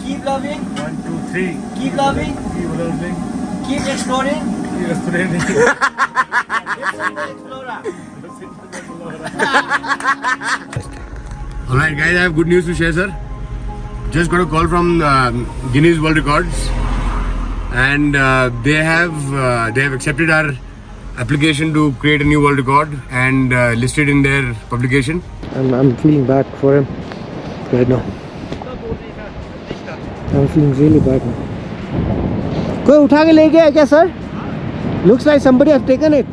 Keep loving. 1, 2, 3. Keep loving. Keep learning. Keep exploring. Keep exploring. Explorer. Alright guys, I have good news to share, sir. Just got a call from Guinness World Records, and they have accepted our application to create a new world record and listed in their publication. I'm feeling bad for him right now. I'm feeling really bad now. कोई उठा के ले गया क्या sir? Looks like somebody have taken it.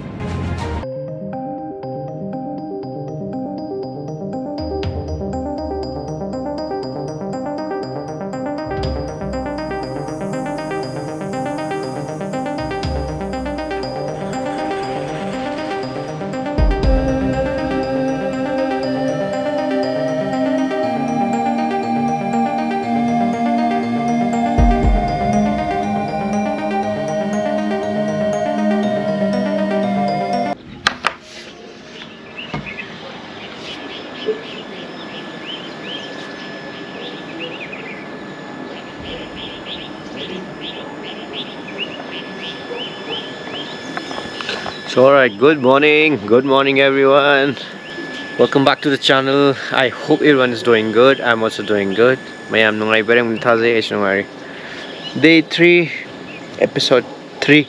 So alright, good morning everyone. Welcome back to the channel. I hope everyone is doing good. I'm also doing good. Mayam nungai bereng muthaze es nungai. Day 3, episode 3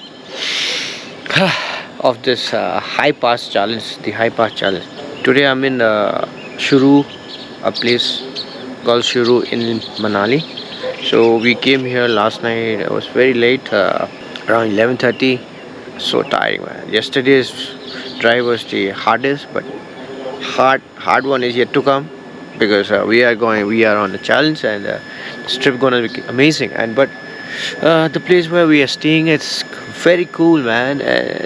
of this high pass challenge, the high pass challenge. Today I'm in Shuru, a place called Shuru in Manali. So we came here last night. It was very late, around 11:30. So tiring, man. Yesterday's drive was the hardest, but hard one is yet to come, because we are on a challenge, and this trip gonna be amazing. And but the place where we are staying, it's very cool, man.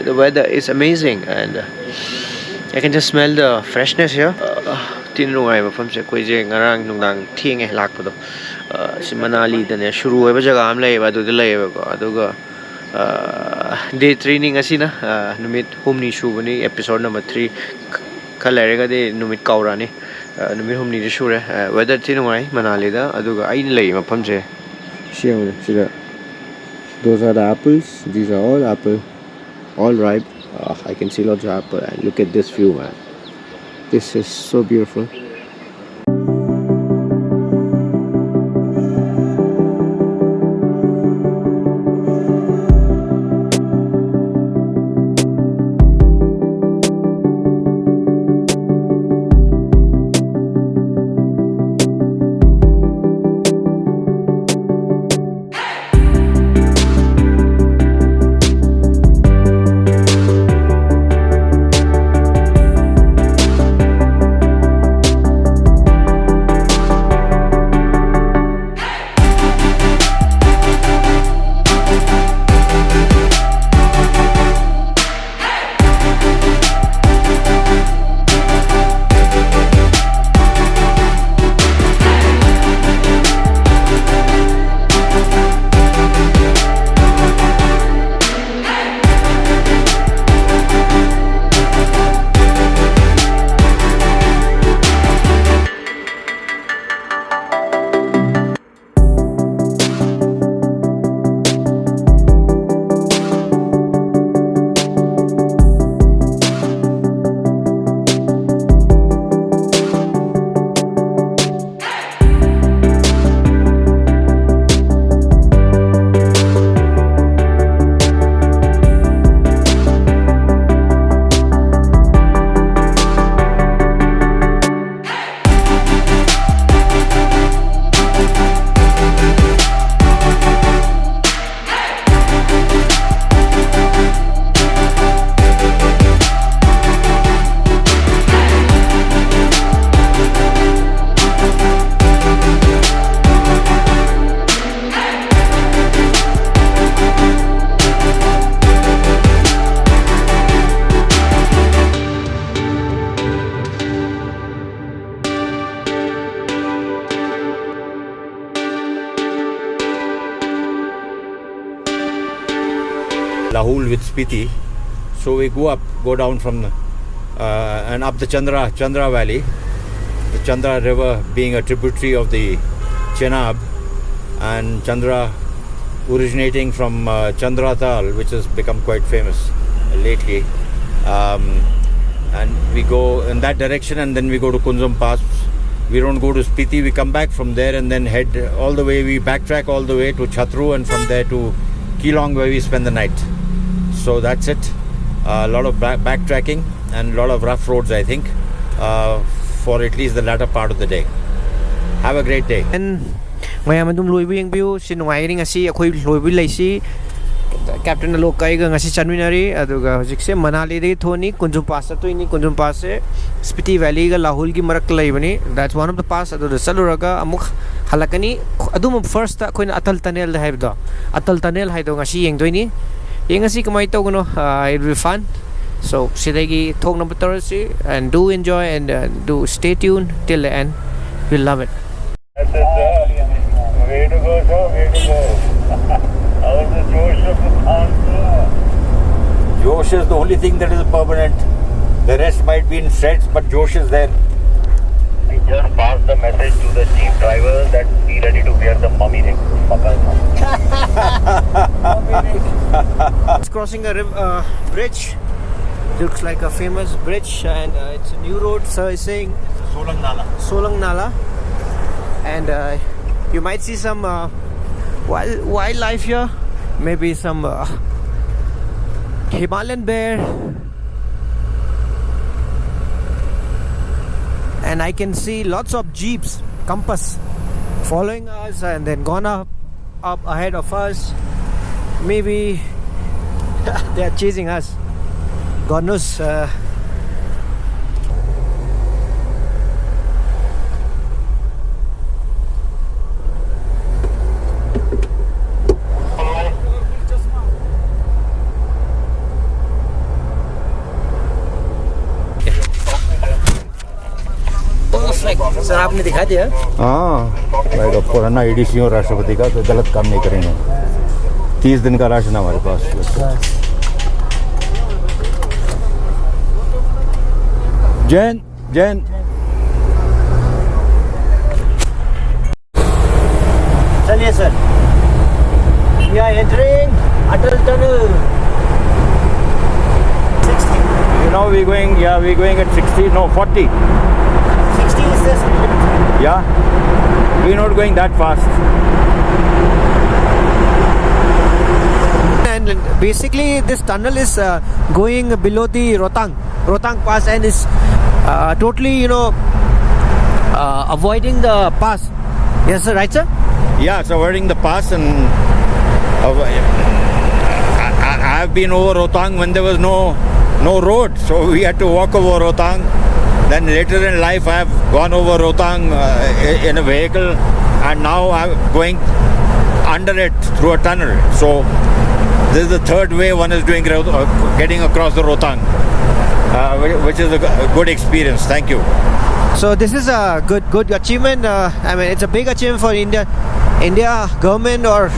The weather is amazing, and I can just smell the freshness here. Tin rungai mafam se koi je ngarang nungdang thieng e lakpado si Manali dane shuru hoiba jaga am lei ba du de lei ba ko aduga day 3 ning asina numit humni shubani episode number 3 khalarega de numit kaurani numit humni de shure weather tin ngai Manali da aduga ain lei mafam se shiam sida. Those are the apples. These are all apple, all ripe. I can see lots of apple, and look at this view, man. This is so beautiful. Lahul with Spiti. So we go down from and up the Chandra Valley, the Chandra river being a tributary of the Chenab, and Chandra originating from Chandratal, which has become quite famous lately. And we go in that direction, and then we go to Kunzum Pass. We don't go to Spiti, we come back from there and then head all the way, we backtrack all the way to Chatru, and from there to Keelong, where we spend the night. So that's it. A lot of backtracking and a lot of rough roads, I think, for at least the latter part of the day. Have a great day. And mayam adum loibu yang view sinungai ngasi akhoi loibu laisi Captain Alok kai ga ngasi chanminari aduga hojikse Manali de thoni Kunjum Pass to ini Kunjum Pass se Spiti Valley ga Lahul gi marak laibani. That's one of the pass adu saluraga amuk halakani adum first ta koina Atal Tunnel da haibdo Atal Tunnel haido ngasi yeng doini yengasi kamai togono. It will be fun. So sidagi thong number 30 and do enjoy and do stay tuned till the end. We'll love it. Way to go, sir. Way to go. How's the Josh of the town, sir? Josh is the only thing that is permanent. The rest might be in shreds, but Josh is there. I just passed the message to the jeep driver that be ready to wear the mummy ring. It's crossing a bridge. Looks like a famous bridge, and it's a new road. So it's saying Solang Nala. Solang Nala, and you might see some wildlife here. Maybe some Himalayan bear, and I can see lots of jeeps, compass, following us, and then gone up ahead of us. Maybe they are chasing us. God knows. Sir आपने दिखा दिया हाँ भाई तो पुराना ADC और राष्ट्रपति का तो गलत काम नहीं करेंगे 30 दिन का राशन हमारे पास जैन जैन चलिए sir we are entering Atal Tunnel 60 you know we're going at 60 no 40 60 is this yeah we're not going that fast. And basically this tunnel is going below the Rohtang Pass, and is totally avoiding the pass. Yes sir, right sir? Yeah, it's avoiding the pass, and I have been over Rohtang when there was no road, so we had to walk over Rohtang. Then later in life I have gone over Rohtang in a vehicle, and now I'm going under it through a tunnel. So this is the third way one is doing getting across the Rohtang, which is a good experience. Thank you. So this is a good achievement. I mean, it's a big achievement for India government, or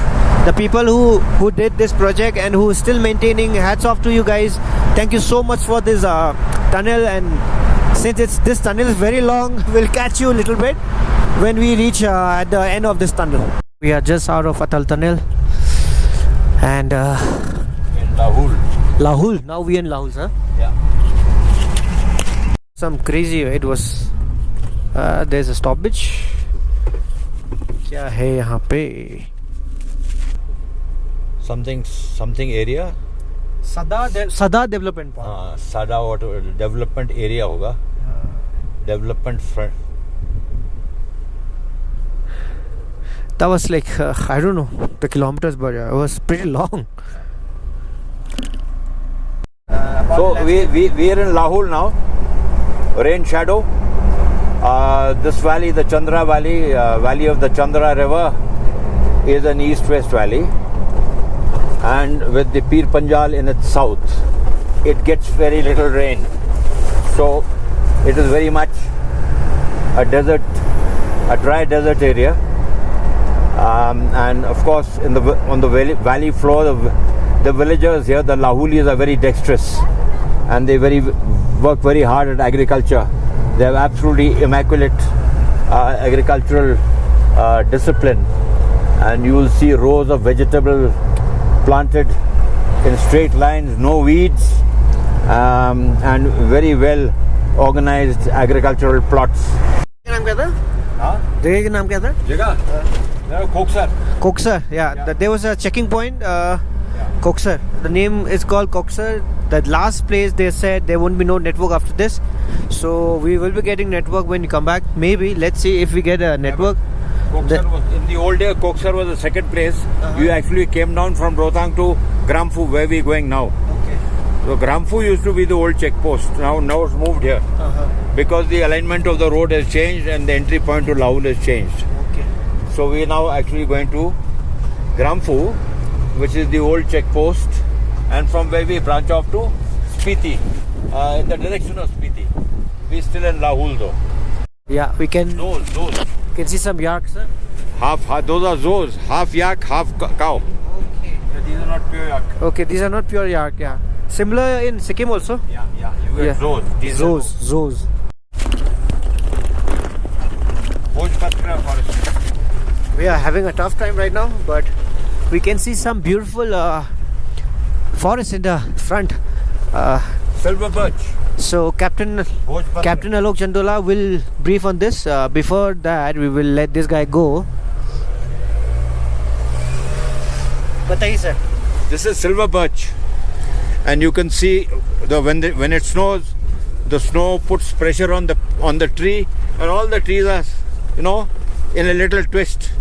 the people who did this project and who is still maintaining. Hats off to you guys. Thank you so much for this tunnel. And since this tunnel is very long, we'll catch you a little bit when we reach at the end of this tunnel. We are just out of Atal Tunnel, and In Lahul. Now we in Lahul, sir. Yeah. Some crazy. It was. There's a stoppage. क्या है यहाँ पे? Something area. Sada Development Park. Sada water development area होगा. Development front. That was like I don't know the kilometers, but it was pretty long. So we are in Lahul now. Rain shadow. This valley, the Chandra Valley, valley of the Chandra River, is an east-west valley, and with the Pir Panjal in its south, it gets very little rain. So it is very much a desert, a dry desert area, and of course on the valley floor, the villagers here, the Lahulis, are very dexterous, and they work very hard at agriculture. They have absolutely immaculate agricultural discipline, and you will see rows of vegetable planted in straight lines, no weeds, and very well organized agricultural plots. नाम क्या था? हाँ? जगह का नाम क्या था? जगह Koksar. Koksar. Yeah. There was a checking point. Koksar. The name is called Koksar. The last place they said there won't be no network after this. So we will be getting network when you come back. Maybe. Let's see if we get a network. Koksar was, in the old days, Koksar was the second place. You actually came down from Rohtang to Gramfu, where we are going now. Okay. So Gramfu used to be the old checkpost. Now it's moved here because the alignment of the road has changed and the entry point to Lahul has changed. Okay. So we are now actually going to Gramfu, which is the old checkpost, and from where we branch off to Spiti, in the direction of Spiti. We are still in Lahul though. Yeah, we can. Those. You can see some yaks, sir. Half, those are zoos, half yak, half cow. Okay. These are not pure yak. Okay, these are not pure yak. Yeah. Similar in Sikkim also. Yeah. You get zoos. These are Zoos. Bhojpatra forest. We are having a tough time right now, but we can see some beautiful forest in the front. Silver birch. So Captain Bhojpatra. Alok Chandola will brief on this. Before that, we will let this guy go. Bataiye, sir. This is silver birch, and you can see when it snows, the snow puts pressure on the tree, and all the trees are, in a little twist.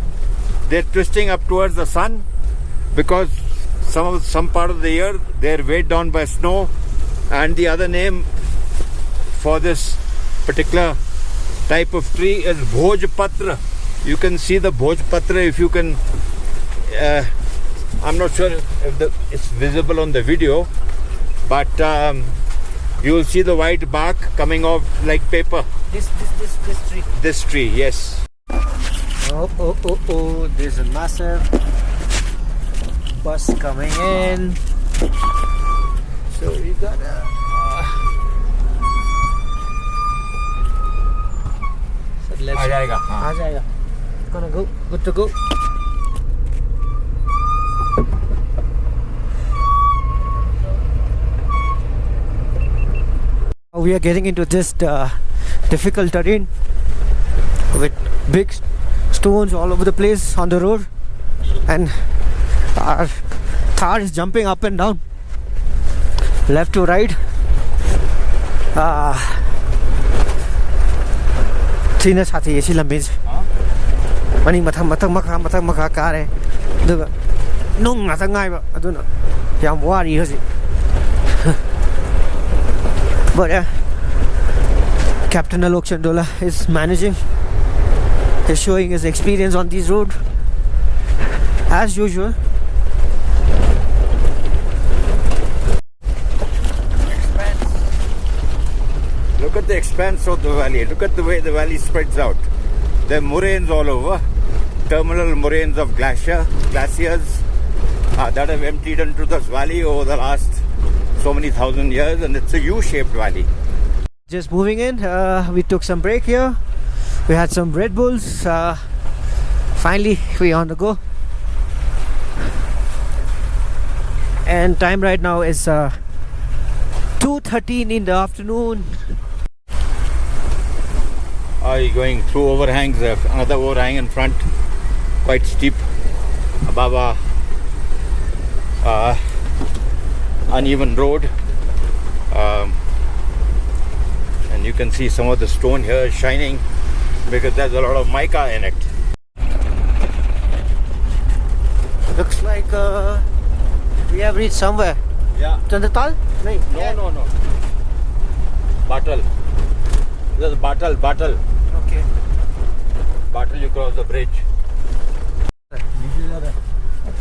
They're twisting up towards the sun because some part of the year they're weighed down by snow, and the other name for this particular type of tree is Bhojpatra. You can see the Bhojpatra if you can. I'm not sure if it's visible on the video, but you will see the white bark coming off like paper. This tree. This tree, yes. Oh, there's a massive bus coming in. So we got so let's aa jayega. Gonna go. Good to go. We are getting into this difficult terrain with big stones all over the place on the road, and our car is jumping up and down, left to right. Trina sathi esi lambe mani mathang makha car hai aduga nung ngata ngai ba aduna yam wari hosi. But Captain Alok Chandola is managing. He's showing his experience on these roads as usual. Look at the expanse of the valley. Look at the way the valley spreads out. There are moraines all over. Terminal moraines of glaciers that have emptied into this valley over the last so many thousand years, and it's a U-shaped valley. Just moving in, we took some break here. We had some Red Bulls. Finally, we're on the go. And time right now is 2:13 in the afternoon. Are you going through overhangs? Another overhang in front, quite steep, above uneven road, and you can see some of the stone here is shining because there's a lot of mica in it. Looks like we have reached somewhere. Yeah. Chandatal? No. Batal. This is Batal. Okay. Batal, you cross the bridge.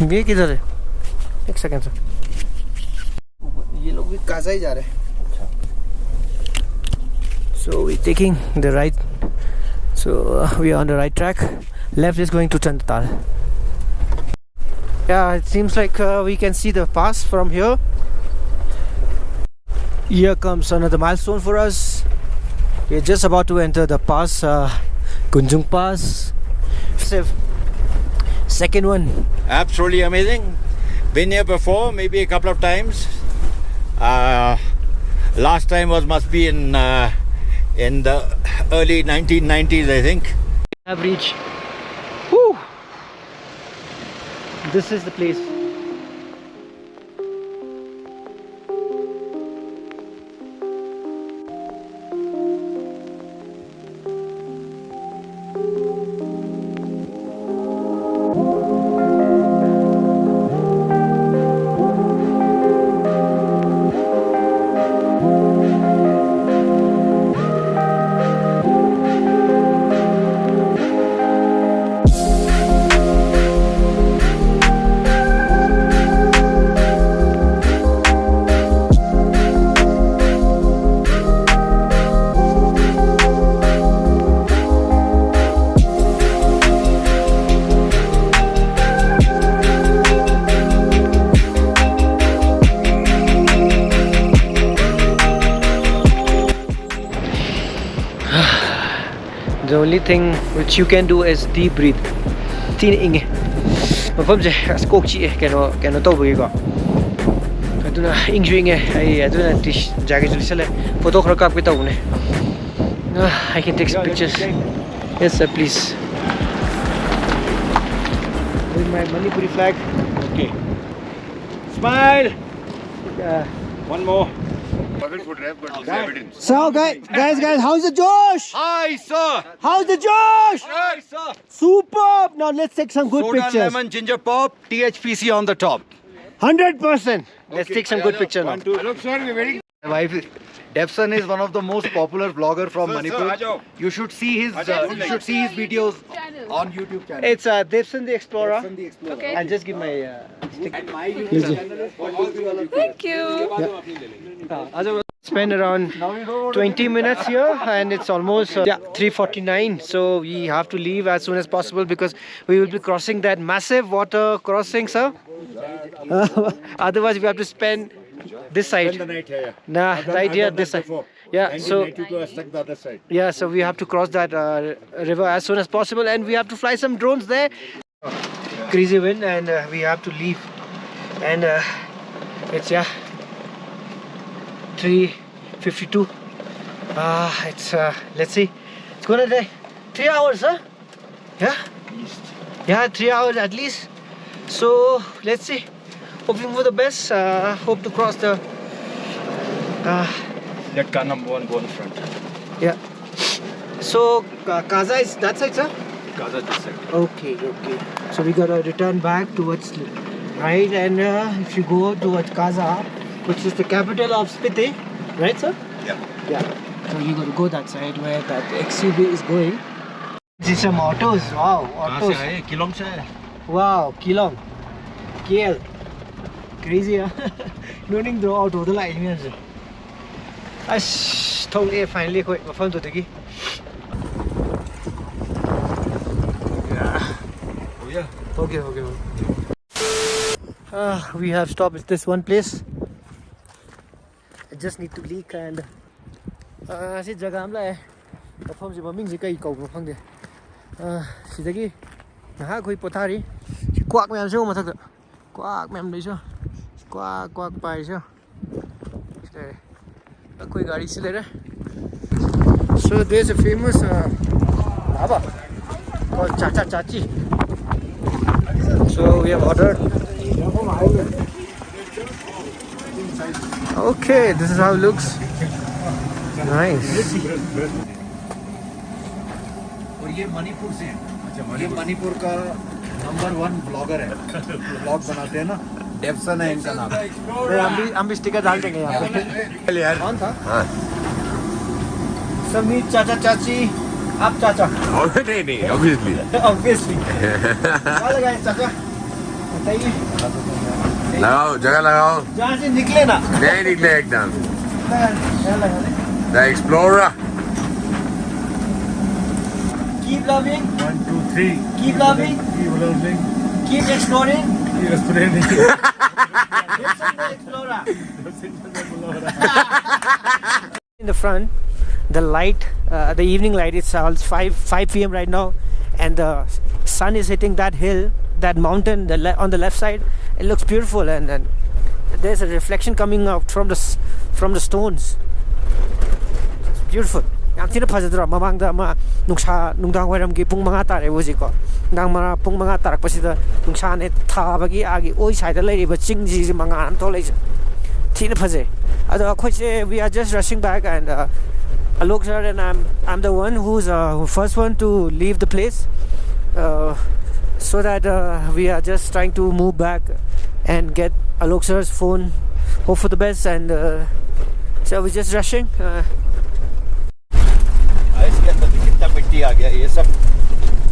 ये किधर है? एक second sir. ये लोग भी काजा ही जा रहे हैं. So we're taking the right. So we are on the right track. Left is going to Chandatal. Yeah, it seems like we can see the pass from here. Here comes another milestone for us. We're just about to enter the pass, Kunjung Pass. Second one. Absolutely amazing. Been here before, maybe a couple of times. Last time must be in the early 1990s, I think. Have reached. Whew. This is the place. The only thing which you can do is deep breathe. Tin inge. Mafamse as kok chi kano tawbagi ko. Aduna ingju inge ai aduna tish jaga julisale photo khara kap ke tawne. I can take some pictures. Yes sir, please. With my Manipuri flag. Okay. Smile. One more. Perfect photograph, but it's evidence. So guys, how's the Josh? Hi, sir. How's the Josh? Hi, sir. Superb. Now let's take some good Soda, pictures. lemon, ginger pop, THPC on the top. 100%. Let's take some good pictures now. Look, sir, we're waiting. My wife, Devson is one of the most popular vlogger from Manipur. Aajao. You should see his videos on YouTube channel. It's Devson the Explorer. Devson the Explorer. Okay. I'll just give my stick. Thank you. Spend around 20 minutes here and it's almost 3:49, so we have to leave as soon as possible because we will be crossing that massive water crossing, sir. Otherwise we have to spend this side. Spend the night here. Nah, the idea this side. Yeah, so 1992, I stuck the other side. yeah, so we have to cross that river as soon as possible and we have to fly some drones there. Crazy wind and we have to leave and it's 3:52. It's let's see, it's gonna take 3 hours, huh? Yeah, 3 hours at least. So let's see, hoping for the best. Hope to cross the Let car number one go in front. yeah. So Kaza is that side, sir? Gaza this side. Okay. So we gotta return back towards right, and if you go towards Kaza, which is the capital of Spiti, right, sir? Yeah. So you gotta go that side where that XUV is going. These some autos. Wow, autos. Kilong se hai. Wow, Kilong, KL. Crazy, huh? Learning the auto the line means. I totally finally quit my phone to take. Okay. We have stopped at this one place. I just need to leak and si jaga amla hai. Mafam si maming si kai kau mafang de. Si dagi na khoi pothari. Si kwak mem so mathak da. Kwak mem dei so. Kwak pai so. Este koi gari se le ra. So there's a famous dhaba called Chacha Chachi. So we have ordered. Okay, this is how it looks. Nice. और ये मणिपुर से है। ये मणिपुर का number 1 blogger है। Blog बनाते हैं ना, डेवसन है इनका नाम। हम भी स्टिकर डाल देंगे यहाँ पे। कौन था? समीर चाचा चाची, आप चाचा। नहीं, obviously. Obviously. क्या लगाए चाचा? बताइए। लगाओ, जगह लगाओ। जहाँ से निकले ना। नहीं निकले एकदम। क्या लगा ले? The Explorer. Keep loving. 1, 2, 3. Keep loving. Keep loving. Keep exploring. Keep exploring. In the front, the light, the evening light, it's 5 p.m. right now, and the sun is hitting that hill that mountain on the left side, it looks beautiful, and then there's a reflection coming out from the stones. It's beautiful. Yam thina phajadra mamangda ama nungsa nungdang wairamgi pung manga tare hojiko. Nang mara pung manga tarak pasida nungsa ne thabagi agi oi side da leiriba chingji manga am tholai. Thina phaje. Ado akhoi se we are just rushing back, and Alok sir and I'm the one who's first one to leave the place, so that we are just trying to move back and get Alok sir's phone. Hope for the best, and so we're just rushing. इसके अंदर कितना मिट्टी आ गया, ये सब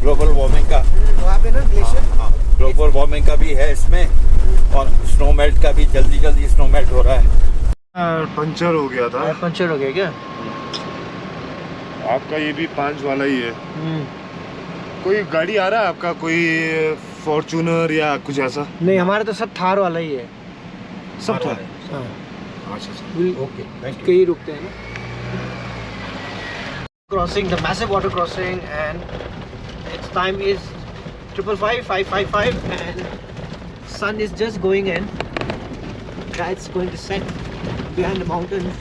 global warming का, वहाँ पे ना ग्लेशियर, ग्लोबल वार्मिंग का भी है इसमें, और स्नो मेल्ट का भी जल्दी स्नो मेल्ट हो रहा है. पंचर हो गया था. पंचर हो गया क्या? आपका ये भी 5 वाला ही है. कोई गाड़ी आ रहा है आपका, कोई फॉर्च्यूनर या कुछ ऐसा? नहीं, हमारा तो सब थार वाला ही है. सब थार. अच्छा, ओके, कहीं रुकते हैं ना. Crossing the massive water crossing, and its time is 555, and sun is just going in. Yeah, it's going to set behind the mountains.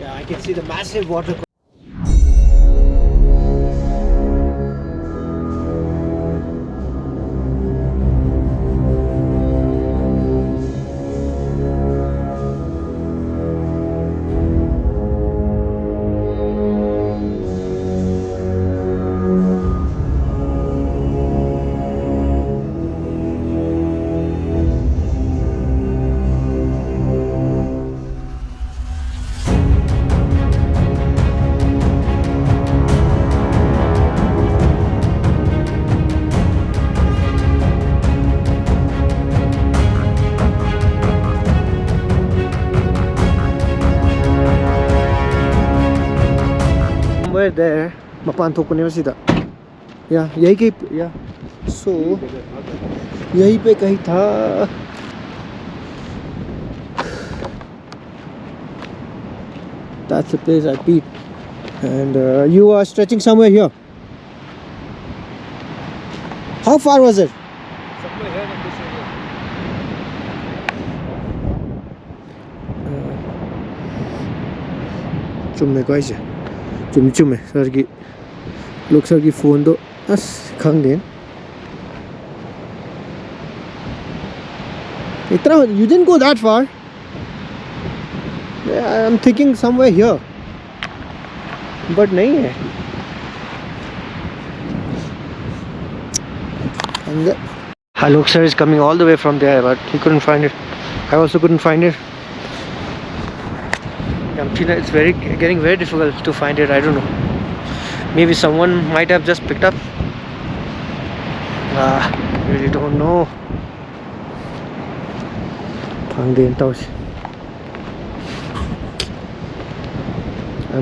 Yeah, I can see the massive water. Somewhere there, mapan thok ne sida. Yeah, yahi ke, yeah. So yahi pe kahi tha. That's the place I peed. And you are stretching somewhere here. How far was it? Somewhere here in this area. Chumme guys. Chumme sir ki look sir ki phone do as khang den. Itna you didn't go that far. Yeah, I'm thinking somewhere here, but nahi hai. Alok sir is coming all the way from there, but he couldn't find it. I also couldn't find it. It's getting very difficult to find it. I don't know. Maybe someone might have just picked up. Really don't know.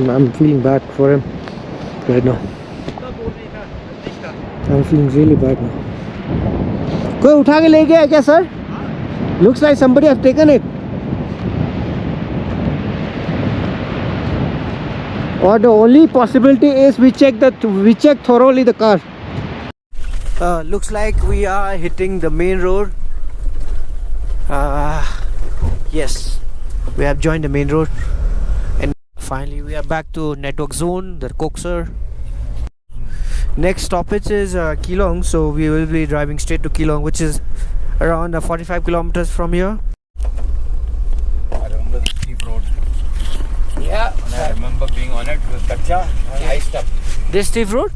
I'm feeling bad for him right now. I'm feeling really bad now. कोई उठा के ले गया क्या sir? Looks like somebody has taken it. Or the only possibility is we check thoroughly the car. Looks like we are hitting the main road. Yes, we have joined the main road, and finally we are back to network zone, the Kokser. Next stoppage is Keelong, so we will be driving straight to Keelong, which is around 45 kilometers from here. I remember the steep road. Yeah, And I remember being on it with Kacha and iced up. this steep road.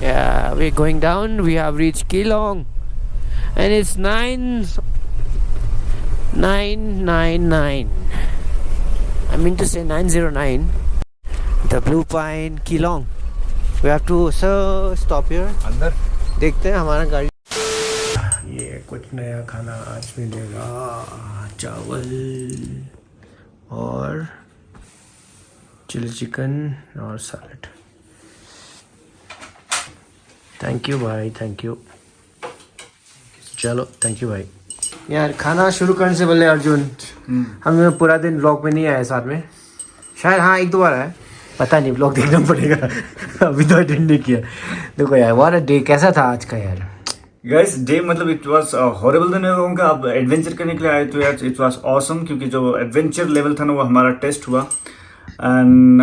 Yeah. We're going down. We have reached Keelong, and it's 999. I mean to say 909. The Blue Pine Keelong. We have to stop here. अंदर देखते हैं हमारा गाड़ी. ये कुछ नया खाना आज मिलेगा. चावल और चिली चिकन और सैलड. थैंक यू भाई, थैंक यू. चलो थैंक यू भाई. यार खाना शुरू करने से पहले अर्जुन, हम पूरा दिन व्लॉग में नहीं आए साथ में. शायद हाँ एक दो बार आए, पता नहीं. व्लॉग देखना पड़ेगा. अभी तो अटेंड नहीं किया. देखो यार, व्हाट अ डे. कैसा था आज का यार. गाइस डे मतलब इट वाज हॉरिबल तो नहीं कहूँगा, अब एडवेंचर करने के लिए आए तो यार इट वाज ऑसम, क्योंकि जो एडवेंचर लेवल था ना वो हमारा टेस्ट हुआ। एंड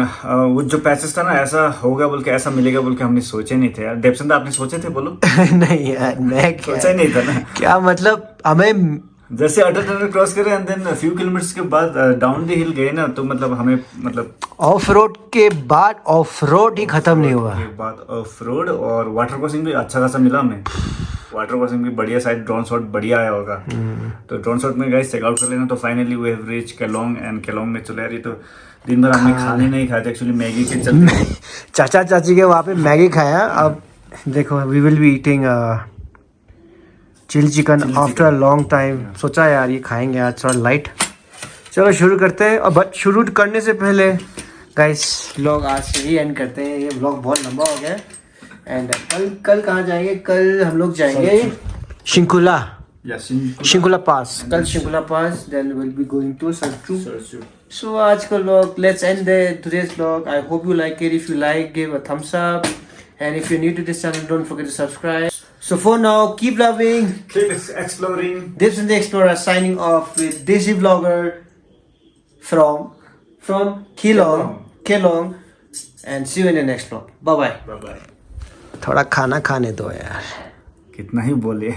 वो जो पैसेज था ना ऐसा होगा बोल के, ऐसा मिलेगा बोल के हमने सोचे नहीं थे यार। देवचंद आपने सोचे थे? बोलो। नहीं यार, मैं सोचा ही नहीं था ना। क्या मतलब, हमें जैसे अटल टनल क्रॉस करे एंड देन फ्यू किलोमीटर्स के बाद डाउन द हिल गए ना, तो मतलब हमें मतलब ऑफ रोड के बाद ऑफ रोड ही खत्म नहीं हुआ। के बाद ऑफ रोड और वाटर क्रॉसिंग भी अच्छा खासा मिला हमें। वाटर क्रॉसिंग भी बढ़िया, शायद ड्रोन शॉट बढ़िया आया होगा। तो ड्रोन शॉट में गाइस चेकआउट कर लेना। तो finally we have reach Keylong and Keylong में चले आ रही। तो दिन भर हमने खाने नहीं खाए थे एक्चुअली, मैगी के चलते। चाचा चाची के वहाँ पे मैगी खाया। अब देखो we will be eating chilli chicken after a long time. सोचा यार ये खाएंगे आज, थोड़ा लाइट। चलो शुरू करते हैं। और बट शुरू करने से पहले गाइस व्लॉग आज से ही एंड करते हैं। ये व्लॉग बहुत लंबा हो गया। एंड कल कहाँ जाएंगे? कल हम लोग जाएंगे शिंकुला, शिंकुला पास। कल Shinkula pass, then will be going to Sarchu. So आज का vlog, let's end today's vlog. I hope you like it. If you like, give a thumbs up, and if you're new to this channel, don't forget to subscribe. So for now, keep loving, keep exploring. This is the Explorer signing off with Desi Vlogger from Keelong, and see you in the next vlog. Bye bye. Bye bye. थोड़ा खाना खाने दो यार। कितना ही बोले।